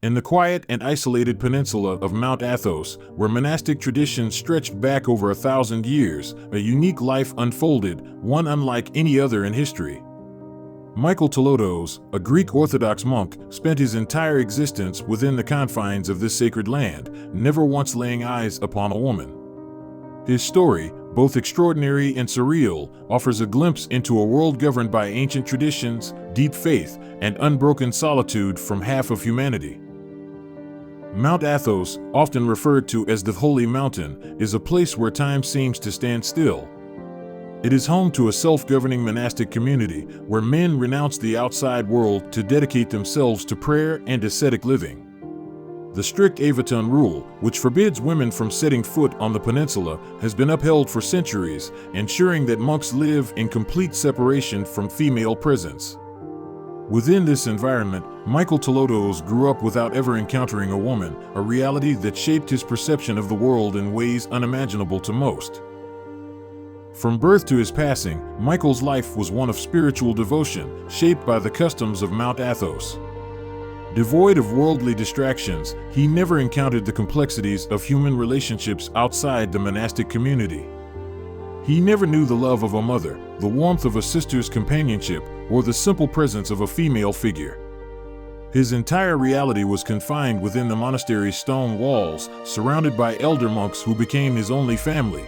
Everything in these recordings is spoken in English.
In the quiet and isolated peninsula of Mount Athos, where monastic traditions stretched back over 1,000 years, a unique life unfolded, one unlike any other in history. Mihailo Tolotos, a Greek Orthodox monk, spent his entire existence within the confines of this sacred land, never once laying eyes upon a woman. His story, both extraordinary and surreal, offers a glimpse into a world governed by ancient traditions, deep faith, and unbroken solitude from half of humanity. Mount Athos, often referred to as the Holy Mountain, is a place where time seems to stand still. It is home to a self-governing monastic community where men renounce the outside world to dedicate themselves to prayer and ascetic living. The strict Avaton rule, which forbids women from setting foot on the peninsula, has been upheld for centuries, ensuring that monks live in complete separation from female presence. Within this environment, Mihailo Tolotos grew up without ever encountering a woman, a reality that shaped his perception of the world in ways unimaginable to most. From birth to his passing, Michael's life was one of spiritual devotion, shaped by the customs of Mount Athos. Devoid of worldly distractions, he never encountered the complexities of human relationships outside the monastic community. He never knew the love of a mother, the warmth of a sister's companionship, or the simple presence of a female figure. His entire reality was confined within the monastery's stone walls, surrounded by elder monks who became his only family.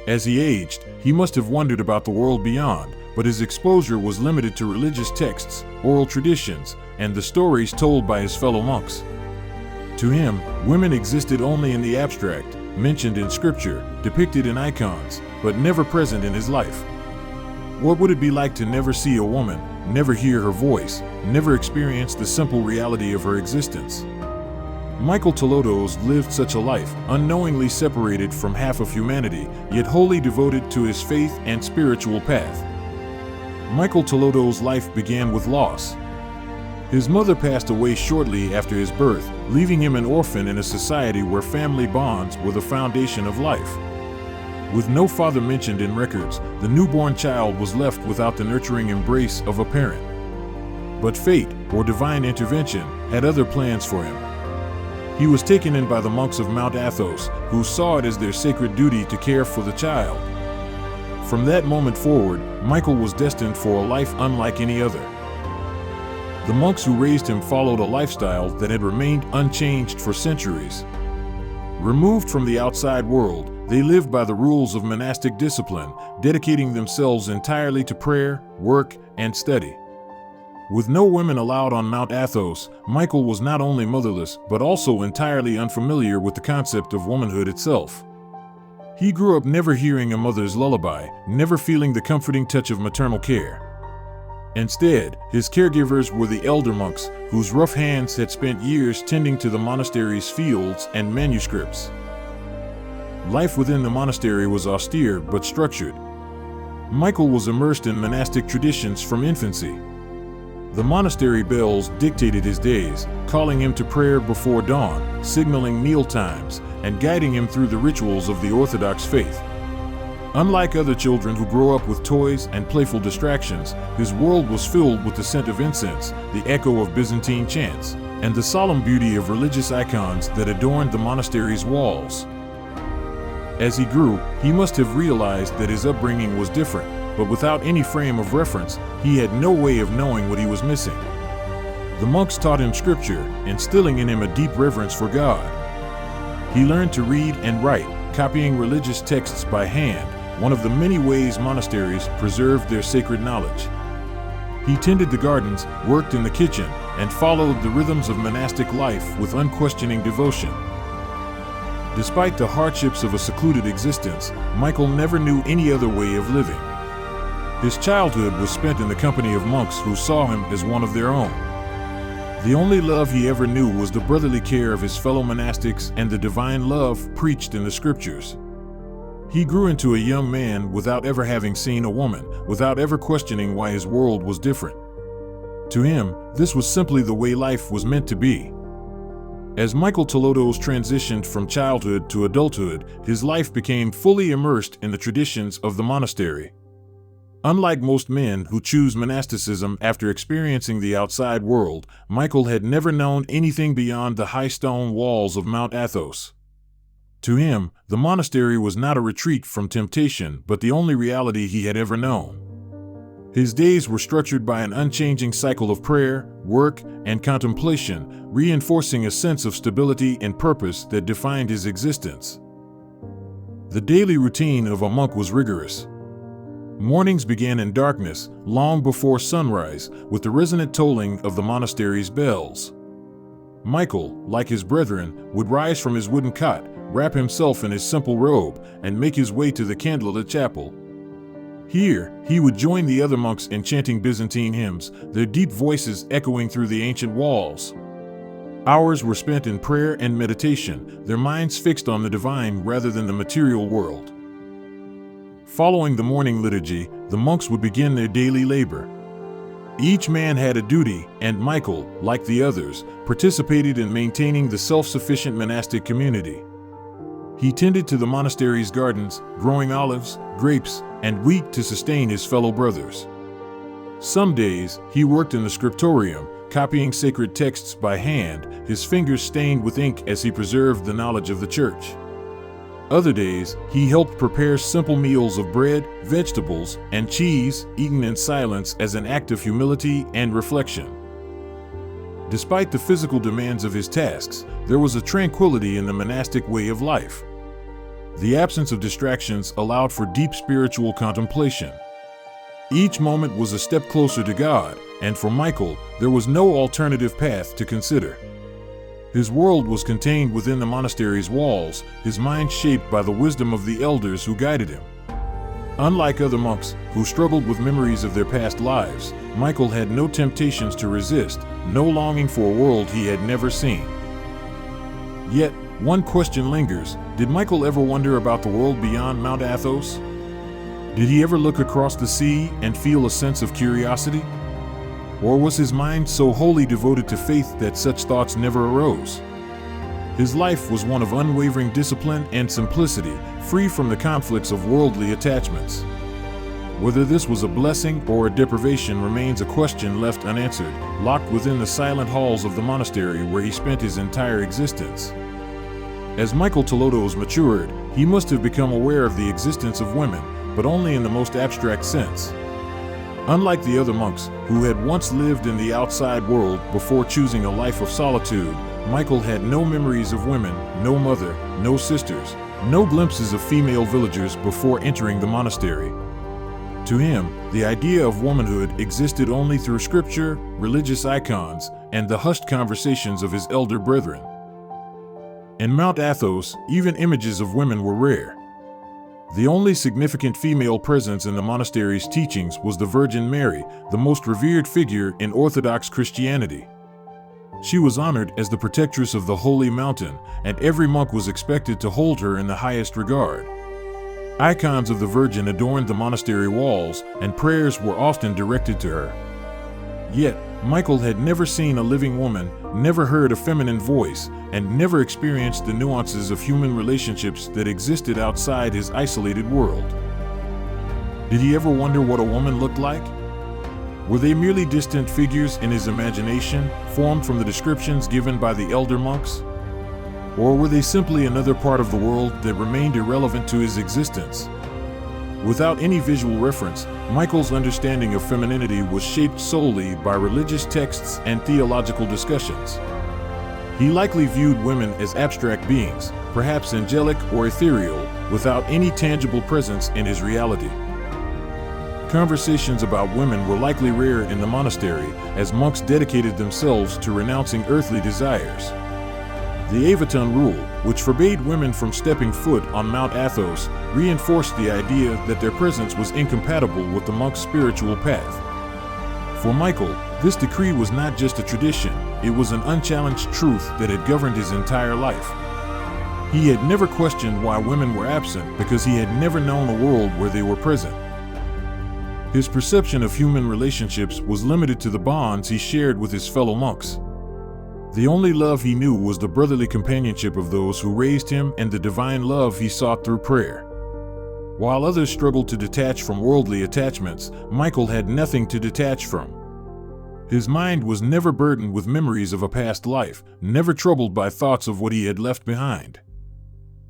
As he aged, he must have wondered about the world beyond, but his exposure was limited to religious texts, oral traditions, and the stories told by his fellow monks. To him, women existed only in the abstract, mentioned in scripture, depicted in icons, but never present in his life. What would it be like to never see a woman, never hear her voice, never experience the simple reality of her existence? Mihailo Tolotos lived such a life, unknowingly separated from half of humanity, yet wholly devoted to his faith and spiritual path. Mihailo Tolotos' life began with loss. His mother passed away shortly after his birth, leaving him an orphan in a society where family bonds were the foundation of life. With no father mentioned in records, the newborn child was left without the nurturing embrace of a parent. But fate, or divine intervention, had other plans for him. He was taken in by the monks of Mount Athos, who saw it as their sacred duty to care for the child. From that moment forward, Michael was destined for a life unlike any other. The monks who raised him followed a lifestyle that had remained unchanged for centuries. Removed from the outside world, they lived by the rules of monastic discipline, dedicating themselves entirely to prayer, work, and study. With no women allowed on Mount Athos, Michael was not only motherless, but also entirely unfamiliar with the concept of womanhood itself. He grew up never hearing a mother's lullaby, never feeling the comforting touch of maternal care. Instead, his caregivers were the elder monks, whose rough hands had spent years tending to the monastery's fields and manuscripts. Life within the monastery was austere but structured. Michael was immersed in monastic traditions from infancy. The monastery bells dictated his days, calling him to prayer before dawn, signaling meal times, and guiding him through the rituals of the Orthodox faith. Unlike other children who grow up with toys and playful distractions, his world was filled with the scent of incense, the echo of Byzantine chants, and the solemn beauty of religious icons that adorned the monastery's walls. As he grew, he must have realized that his upbringing was different, but without any frame of reference, he had no way of knowing what he was missing. The monks taught him scripture, instilling in him a deep reverence for God. He learned to read and write, copying religious texts by hand, one of the many ways monasteries preserved their sacred knowledge. He tended the gardens, worked in the kitchen, and followed the rhythms of monastic life with unquestioning devotion. Despite the hardships of a secluded existence, Michael never knew any other way of living. His childhood was spent in the company of monks who saw him as one of their own. The only love he ever knew was the brotherly care of his fellow monastics and the divine love preached in the scriptures. He grew into a young man without ever having seen a woman, without ever questioning why his world was different. To him, this was simply the way life was meant to be. As Mihailo Tolotos transitioned from childhood to adulthood, his life became fully immersed in the traditions of the monastery. Unlike most men who choose monasticism after experiencing the outside world, Michael had never known anything beyond the high stone walls of Mount Athos. To him, the monastery was not a retreat from temptation, but the only reality he had ever known. His days were structured by an unchanging cycle of prayer, work, and contemplation, reinforcing a sense of stability and purpose that defined his existence. The daily routine of a monk was rigorous. Mornings began in darkness, long before sunrise, with the resonant tolling of the monastery's bells. Michael, like his brethren, would rise from his wooden cot, wrap himself in his simple robe, and make his way to the candlelit chapel. Here, he would join the other monks in chanting Byzantine hymns, their deep voices echoing through the ancient walls. Hours were spent in prayer and meditation, their minds fixed on the divine rather than the material world. Following the morning liturgy, the monks would begin their daily labor. Each man had a duty, and Michael, like the others, participated in maintaining the self-sufficient monastic community. He tended to the monastery's gardens, growing olives, grapes, and wheat to sustain his fellow brothers. Some days, he worked in the scriptorium, copying sacred texts by hand, his fingers stained with ink as he preserved the knowledge of the church. Other days, he helped prepare simple meals of bread, vegetables, and cheese, eaten in silence as an act of humility and reflection. Despite the physical demands of his tasks, there was a tranquility in the monastic way of life. The absence of distractions allowed for deep spiritual contemplation. Each moment was a step closer to God, and for Michael, there was no alternative path to consider. His world was contained within the monastery's walls, his mind shaped by the wisdom of the elders who guided him. Unlike other monks, who struggled with memories of their past lives, Michael had no temptations to resist, no longing for a world he had never seen. Yet, one question lingers: did Michael ever wonder about the world beyond Mount Athos? Did he ever look across the sea and feel a sense of curiosity? Or was his mind so wholly devoted to faith that such thoughts never arose? His life was one of unwavering discipline and simplicity, free from the conflicts of worldly attachments. Whether this was a blessing or a deprivation remains a question left unanswered, locked within the silent halls of the monastery where he spent his entire existence. As Michael Tolotos matured, he must have become aware of the existence of women, but only in the most abstract sense. Unlike the other monks, who had once lived in the outside world before choosing a life of solitude, Michael had no memories of women, no mother, no sisters, no glimpses of female villagers before entering the monastery. To him, the idea of womanhood existed only through scripture, religious icons, and the hushed conversations of his elder brethren. In Mount Athos, even images of women were rare. The only significant female presence in the monastery's teachings was the Virgin Mary, the most revered figure in Orthodox Christianity. She was honored as the protectress of the Holy Mountain, and every monk was expected to hold her in the highest regard. Icons of the Virgin adorned the monastery walls, and prayers were often directed to her. Yet, Michael had never seen a living woman, never heard a feminine voice, and never experienced the nuances of human relationships that existed outside his isolated world. Did he ever wonder what a woman looked like? Were they merely distant figures in his imagination, formed from the descriptions given by the elder monks? Or were they simply another part of the world that remained irrelevant to his existence? Without any visual reference, Michael's understanding of femininity was shaped solely by religious texts and theological discussions. He likely viewed women as abstract beings, perhaps angelic or ethereal, without any tangible presence in his reality. Conversations about women were likely rare in the monastery, as monks dedicated themselves to renouncing earthly desires. The Avaton rule, which forbade women from stepping foot on Mount Athos, reinforced the idea that their presence was incompatible with the monk's spiritual path. For Michael, this decree was not just a tradition, it was an unchallenged truth that had governed his entire life. He had never questioned why women were absent because he had never known a world where they were present. His perception of human relationships was limited to the bonds he shared with his fellow monks. The only love he knew was the brotherly companionship of those who raised him and the divine love he sought through prayer. While others struggled to detach from worldly attachments, Michael had nothing to detach from. His mind was never burdened with memories of a past life, never troubled by thoughts of what he had left behind.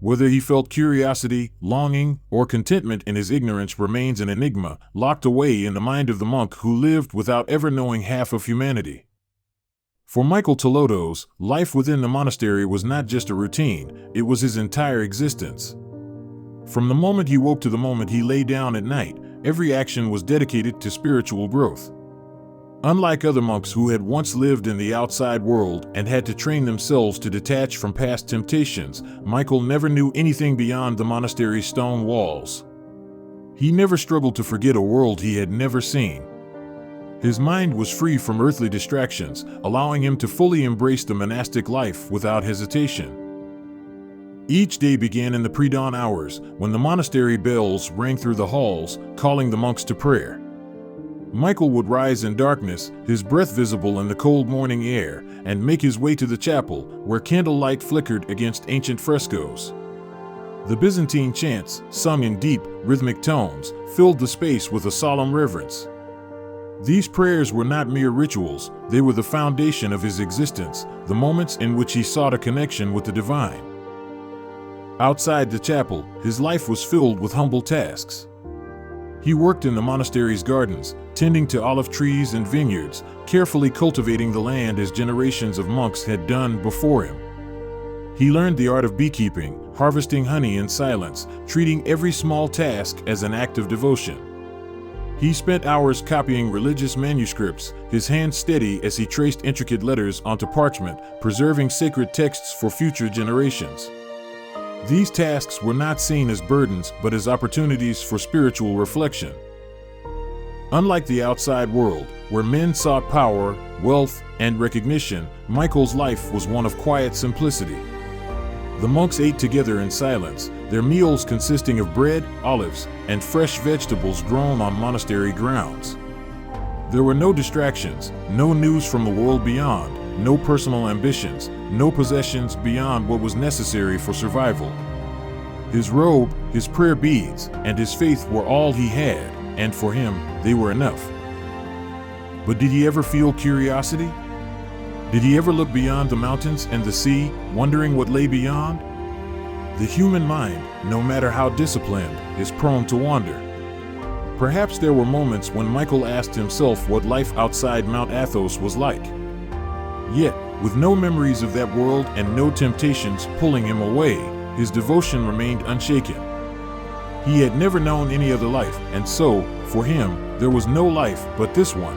Whether he felt curiosity, longing, or contentment in his ignorance remains an enigma, locked away in the mind of the monk who lived without ever knowing half of humanity. For Michael Tolotos, life within the monastery was not just a routine, it was his entire existence. From the moment he woke to the moment he lay down at night, every action was dedicated to spiritual growth. Unlike other monks who had once lived in the outside world and had to train themselves to detach from past temptations, Michael never knew anything beyond the monastery's stone walls. He never struggled to forget a world he had never seen. His mind was free from earthly distractions, allowing him to fully embrace the monastic life without hesitation. Each day began in the pre-dawn hours, when the monastery bells rang through the halls, calling the monks to prayer. Michael would rise in darkness, his breath visible in the cold morning air, and make his way to the chapel, where candlelight flickered against ancient frescoes. The Byzantine chants, sung in deep, rhythmic tones, filled the space with a solemn reverence. These prayers were not mere rituals, they were the foundation of his existence, the moments in which he sought a connection with the divine. Outside the chapel, his life was filled with humble tasks. He worked in the monastery's gardens, tending to olive trees and vineyards, carefully cultivating the land as generations of monks had done before him. He learned the art of beekeeping, harvesting honey in silence, treating every small task as an act of devotion. He spent hours copying religious manuscripts, his hands steady as he traced intricate letters onto parchment, preserving sacred texts for future generations. These tasks were not seen as burdens but as opportunities for spiritual reflection. Unlike the outside world, where men sought power, wealth, and recognition, Michael's life was one of quiet simplicity. The monks ate together in silence, their meals consisting of bread, olives, and fresh vegetables grown on monastery grounds. There were no distractions, no news from the world beyond, no personal ambitions, no possessions beyond what was necessary for survival. His robe, his prayer beads, and his faith were all he had, and for him, they were enough. But did he ever feel curiosity? Did he ever look beyond the mountains and the sea, wondering what lay beyond? The human mind, no matter how disciplined, is prone to wander. Perhaps there were moments when Michael asked himself what life outside Mount Athos was like. Yet, with no memories of that world and no temptations pulling him away, his devotion remained unshaken. He had never known any other life, and so, for him, there was no life but this one.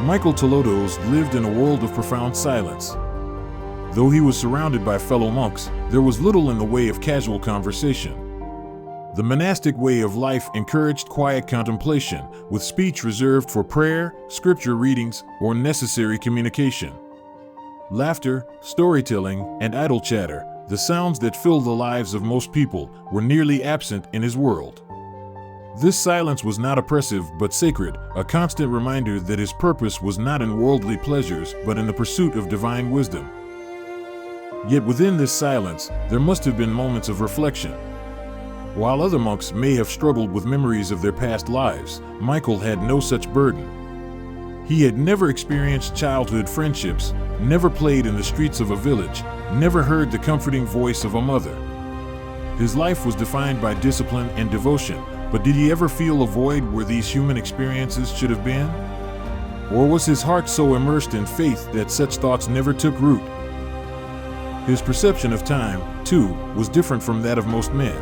Michael Tolotos lived in a world of profound silence. Though he was surrounded by fellow monks, there was little in the way of casual conversation. The monastic way of life encouraged quiet contemplation, with speech reserved for prayer, scripture readings, or necessary communication. Laughter, storytelling, and idle chatter, the sounds that fill the lives of most people, were nearly absent in his world. This silence was not oppressive but sacred, a constant reminder that his purpose was not in worldly pleasures but in the pursuit of divine wisdom. Yet within this silence, there must have been moments of reflection. While other monks may have struggled with memories of their past lives, Michael had no such burden. He had never experienced childhood friendships, never played in the streets of a village, never heard the comforting voice of a mother. His life was defined by discipline and devotion, but did he ever feel a void where these human experiences should have been? Or was his heart so immersed in faith that such thoughts never took root? His perception of time, too, was different from that of most men.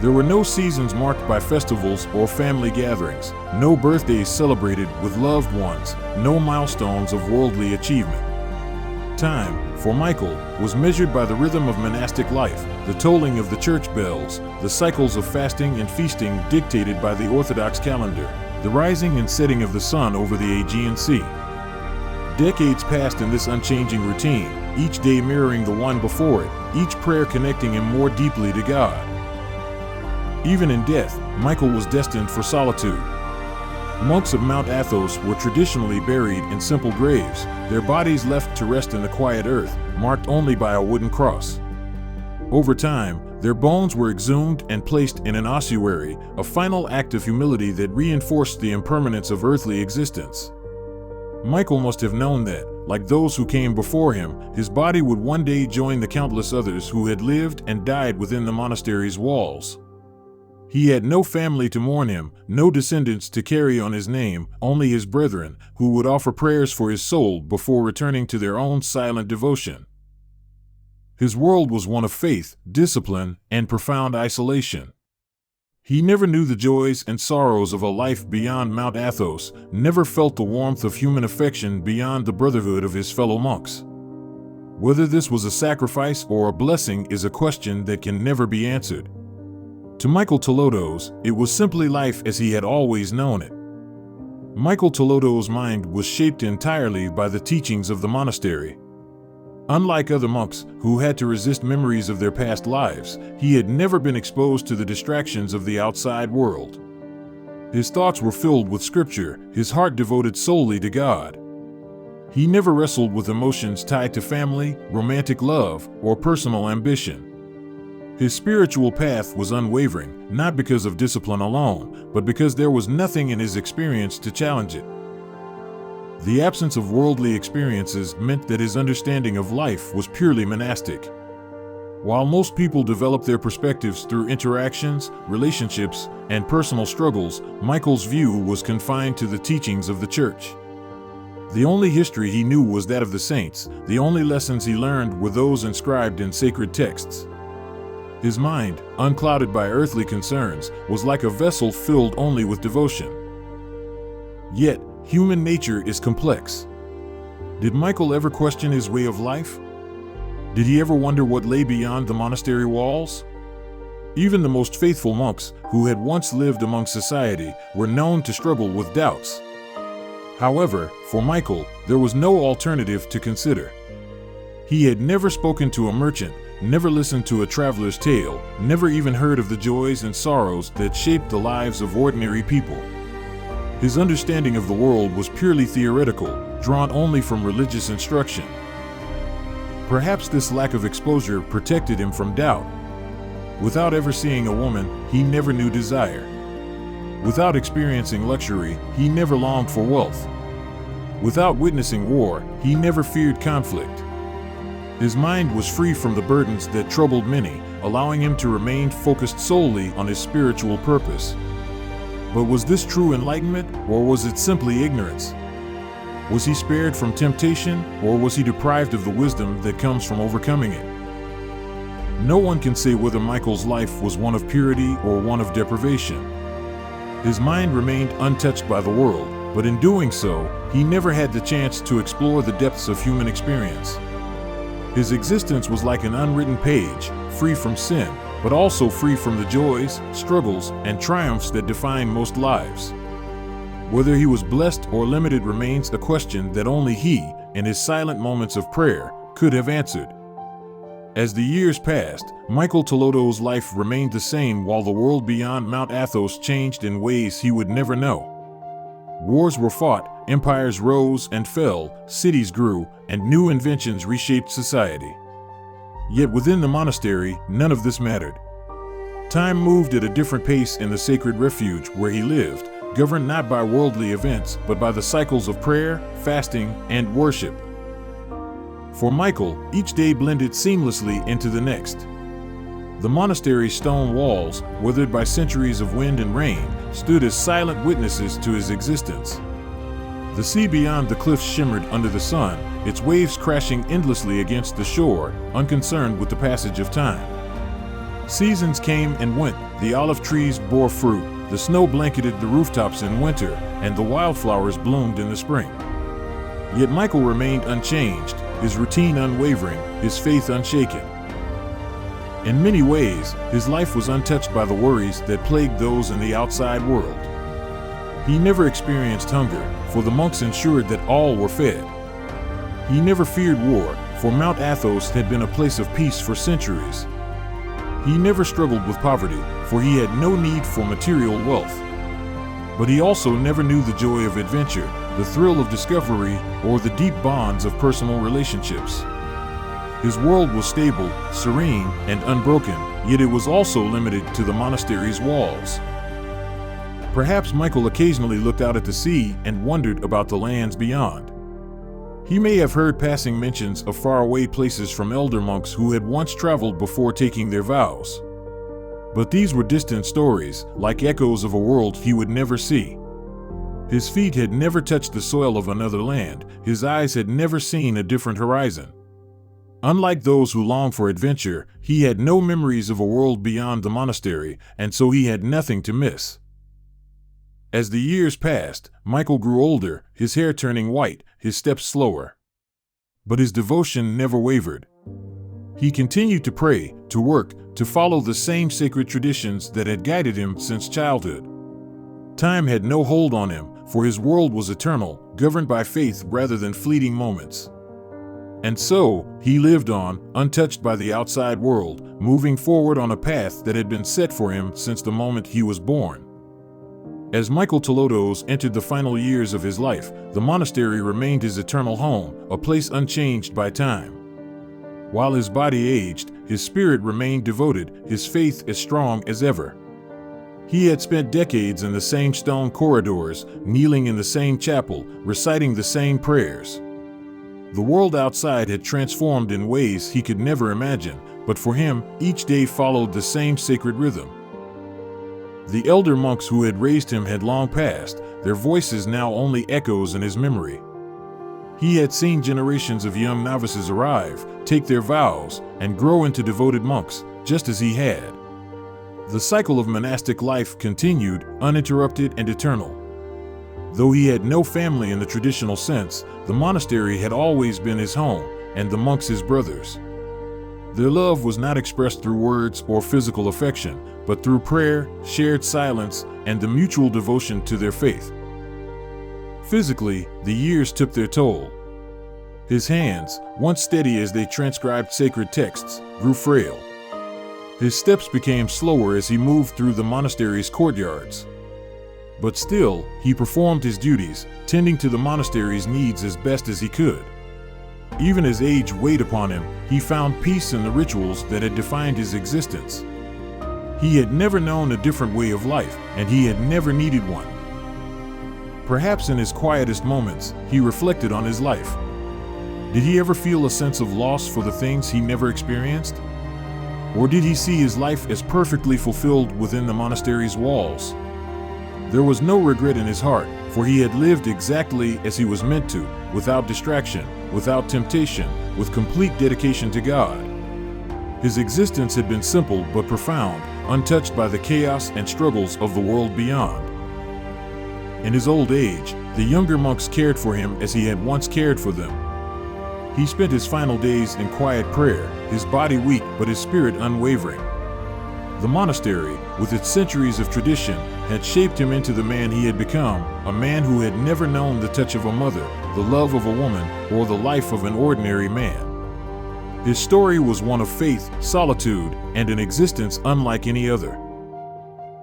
There were no seasons marked by festivals or family gatherings, no birthdays celebrated with loved ones, no milestones of worldly achievement. Time, for Michael, was measured by the rhythm of monastic life, the tolling of the church bells, the cycles of fasting and feasting dictated by the Orthodox calendar, the rising and setting of the sun over the Aegean Sea. Decades passed in this unchanging routine, each day mirroring the one before it, each prayer connecting him more deeply to God. Even in death, Michael was destined for solitude. Monks of Mount Athos were traditionally buried in simple graves, their bodies left to rest in the quiet earth, marked only by a wooden cross. Over time, Their bones were exhumed and placed in an ossuary, a final act of humility that reinforced the impermanence of earthly existence. Michael must have known that, like those who came before him, his body would one day join the countless others who had lived and died within the monastery's walls. He had no family to mourn him, no descendants to carry on his name, only his brethren, who would offer prayers for his soul before returning to their own silent devotion. His world was one of faith, discipline, and profound isolation. He never knew the joys and sorrows of a life beyond Mount Athos, never felt the warmth of human affection beyond the brotherhood of his fellow monks. Whether this was a sacrifice or a blessing is a question that can never be answered. To Michailo Tolotos, it was simply life as he had always known it. Michailo Tolotos' mind was shaped entirely by the teachings of the monastery. Unlike other monks, who had to resist memories of their past lives, he had never been exposed to the distractions of the outside world. His thoughts were filled with scripture, his heart devoted solely to God. He never wrestled with emotions tied to family, romantic love, or personal ambition. His spiritual path was unwavering, not because of discipline alone, but because there was nothing in his experience to challenge it. The absence of worldly experiences meant that his understanding of life was purely monastic. While most people develop their perspectives through interactions, relationships, and personal struggles, Michael's view was confined to the teachings of the Church. The only history he knew was that of the saints, the only lessons he learned were those inscribed in sacred texts. His mind, unclouded by earthly concerns, was like a vessel filled only with devotion. Yet, human nature is complex. Did Michael ever question his way of life? Did he ever wonder what lay beyond the monastery walls? Even the most faithful monks, who had once lived among society, were known to struggle with doubts. However, for Michael, there was no alternative to consider. He had never spoken to a merchant, never listened to a traveler's tale, never even heard of the joys and sorrows that shaped the lives of ordinary people. His understanding of the world was purely theoretical, drawn only from religious instruction. Perhaps this lack of exposure protected him from doubt. Without ever seeing a woman, he never knew desire. Without experiencing luxury, he never longed for wealth. Without witnessing war, he never feared conflict. His mind was free from the burdens that troubled many, allowing him to remain focused solely on his spiritual purpose. But was this true enlightenment, or was it simply ignorance? Was he spared from temptation, or was he deprived of the wisdom that comes from overcoming it? No one can say whether Michael's life was one of purity or one of deprivation. His mind remained untouched by the world, but in doing so, he never had the chance to explore the depths of human experience. His existence was like an unwritten page, free from sin, but also free from the joys, struggles, and triumphs that define most lives. Whether he was blessed or limited remains a question that only he, in his silent moments of prayer, could have answered. As the years passed, Michailo Tolotos' life remained the same while the world beyond Mount Athos changed in ways he would never know. Wars were fought, empires rose and fell, cities grew, and new inventions reshaped society. Yet within the monastery, none of this mattered. Time moved at a different pace in the sacred refuge where he lived, governed not by worldly events, but by the cycles of prayer, fasting, and worship. For Michael, each day blended seamlessly into the next. The monastery's stone walls, weathered by centuries of wind and rain, stood as silent witnesses to his existence. The sea beyond the cliffs shimmered under the sun, its waves crashing endlessly against the shore, unconcerned with the passage of time. Seasons came and went, the olive trees bore fruit, the snow blanketed the rooftops in winter, and the wildflowers bloomed in the spring. Yet Michael remained unchanged, his routine unwavering, his faith unshaken. In many ways, his life was untouched by the worries that plagued those in the outside world. He never experienced hunger, for the monks ensured that all were fed. He never feared war, for Mount Athos had been a place of peace for centuries. He never struggled with poverty, for he had no need for material wealth. But he also never knew the joy of adventure, the thrill of discovery, or the deep bonds of personal relationships. His world was stable, serene, and unbroken, yet it was also limited to the monastery's walls. Perhaps Michael occasionally looked out at the sea and wondered about the lands beyond. He may have heard passing mentions of faraway places from elder monks who had once traveled before taking their vows. But these were distant stories, like echoes of a world he would never see. His feet had never touched the soil of another land, his eyes had never seen a different horizon. Unlike those who long for adventure, he had no memories of a world beyond the monastery, and so he had nothing to miss. As the years passed, Michael grew older, his hair turning white, his steps slower. But his devotion never wavered. He continued to pray, to work, to follow the same sacred traditions that had guided him since childhood. Time had no hold on him, for his world was eternal, governed by faith rather than fleeting moments. And so, he lived on, untouched by the outside world, moving forward on a path that had been set for him since the moment he was born. As Michael Tolotos entered the final years of his life, the monastery remained his eternal home, a place unchanged by time. While his body aged, his spirit remained devoted, his faith as strong as ever. He had spent decades in the same stone corridors, kneeling in the same chapel, reciting the same prayers. The world outside had transformed in ways he could never imagine, but for him, each day followed the same sacred rhythm. The elder monks who had raised him had long passed, their voices now only echoes in his memory. He had seen generations of young novices arrive, take their vows, and grow into devoted monks, just as he had. The cycle of monastic life continued, uninterrupted and eternal. Though he had no family in the traditional sense, the monastery had always been his home, and the monks his brothers. Their love was not expressed through words or physical affection, but through prayer, shared silence, and the mutual devotion to their faith. Physically, the years took their toll. His hands, once steady as they transcribed sacred texts, grew frail. His steps became slower as he moved through the monastery's courtyards. But still, he performed his duties, tending to the monastery's needs as best as he could. Even as age weighed upon him, he found peace in the rituals that had defined his existence. He had never known a different way of life, and he had never needed one. Perhaps in his quietest moments, he reflected on his life. Did he ever feel a sense of loss for the things he never experienced? Or did he see his life as perfectly fulfilled within the monastery's walls? There was no regret in his heart, for he had lived exactly as he was meant to, without distraction, without temptation, with complete dedication to God. His existence had been simple but profound, untouched by the chaos and struggles of the world beyond. In his old age, the younger monks cared for him as he had once cared for them. He spent his final days in quiet prayer, his body weak but his spirit unwavering. The monastery, with its centuries of tradition, had shaped him into the man he had become, a man who had never known the touch of a mother, the love of a woman, or the life of an ordinary man. His story was one of faith, solitude, and an existence unlike any other.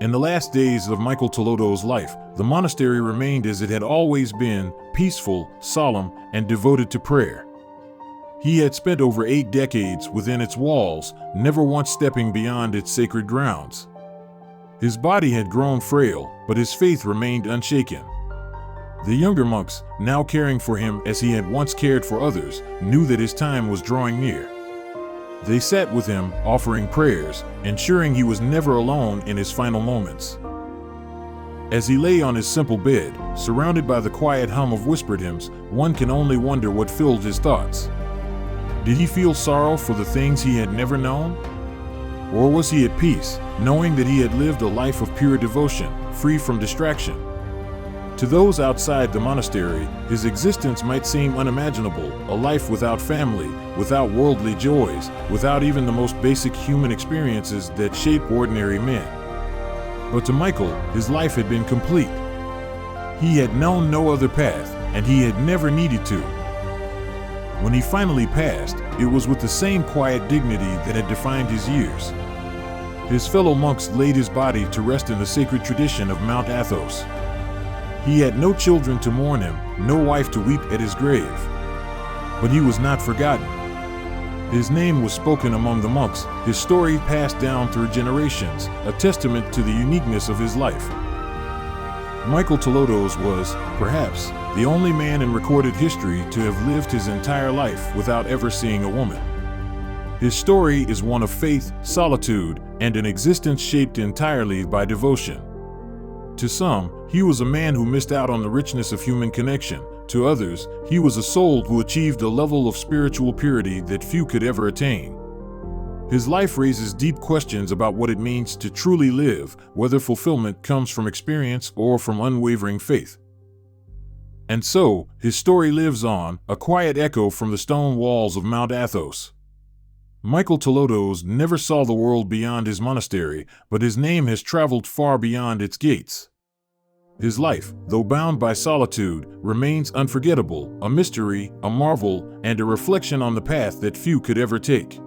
In the last days of Michael Tolotos' life, the monastery remained as it had always been, peaceful, solemn, and devoted to prayer. He had spent over 8 decades within its walls, never once stepping beyond its sacred grounds. His body had grown frail, but his faith remained unshaken. The younger monks, now caring for him as he had once cared for others, knew that his time was drawing near. They sat with him, offering prayers, ensuring he was never alone in his final moments. As he lay on his simple bed, surrounded by the quiet hum of whispered hymns, one can only wonder what filled his thoughts. Did he feel sorrow for the things he had never known? Or was he at peace, knowing that he had lived a life of pure devotion, free from distraction? To those outside the monastery, his existence might seem unimaginable, a life without family, without worldly joys, without even the most basic human experiences that shape ordinary men. But to Michael, his life had been complete. He had known no other path, and he had never needed to. When he finally passed, it was with the same quiet dignity that had defined his years. His fellow monks laid his body to rest in the sacred tradition of Mount Athos. He had no children to mourn him, no wife to weep at his grave. But he was not forgotten. His name was spoken among the monks, his story passed down through generations, a testament to the uniqueness of his life. Mihailo Tolotos was, perhaps, the only man in recorded history to have lived his entire life without ever seeing a woman. His story is one of faith, solitude, and an existence shaped entirely by devotion. To some, he was a man who missed out on the richness of human connection. To others, he was a soul who achieved a level of spiritual purity that few could ever attain. His life raises deep questions about what it means to truly live, whether fulfillment comes from experience or from unwavering faith. And so, his story lives on, a quiet echo from the stone walls of Mount Athos. Mihailo Tolotos never saw the world beyond his monastery, but his name has traveled far beyond its gates. His life, though bound by solitude, remains unforgettable, a mystery, a marvel, and a reflection on the path that few could ever take.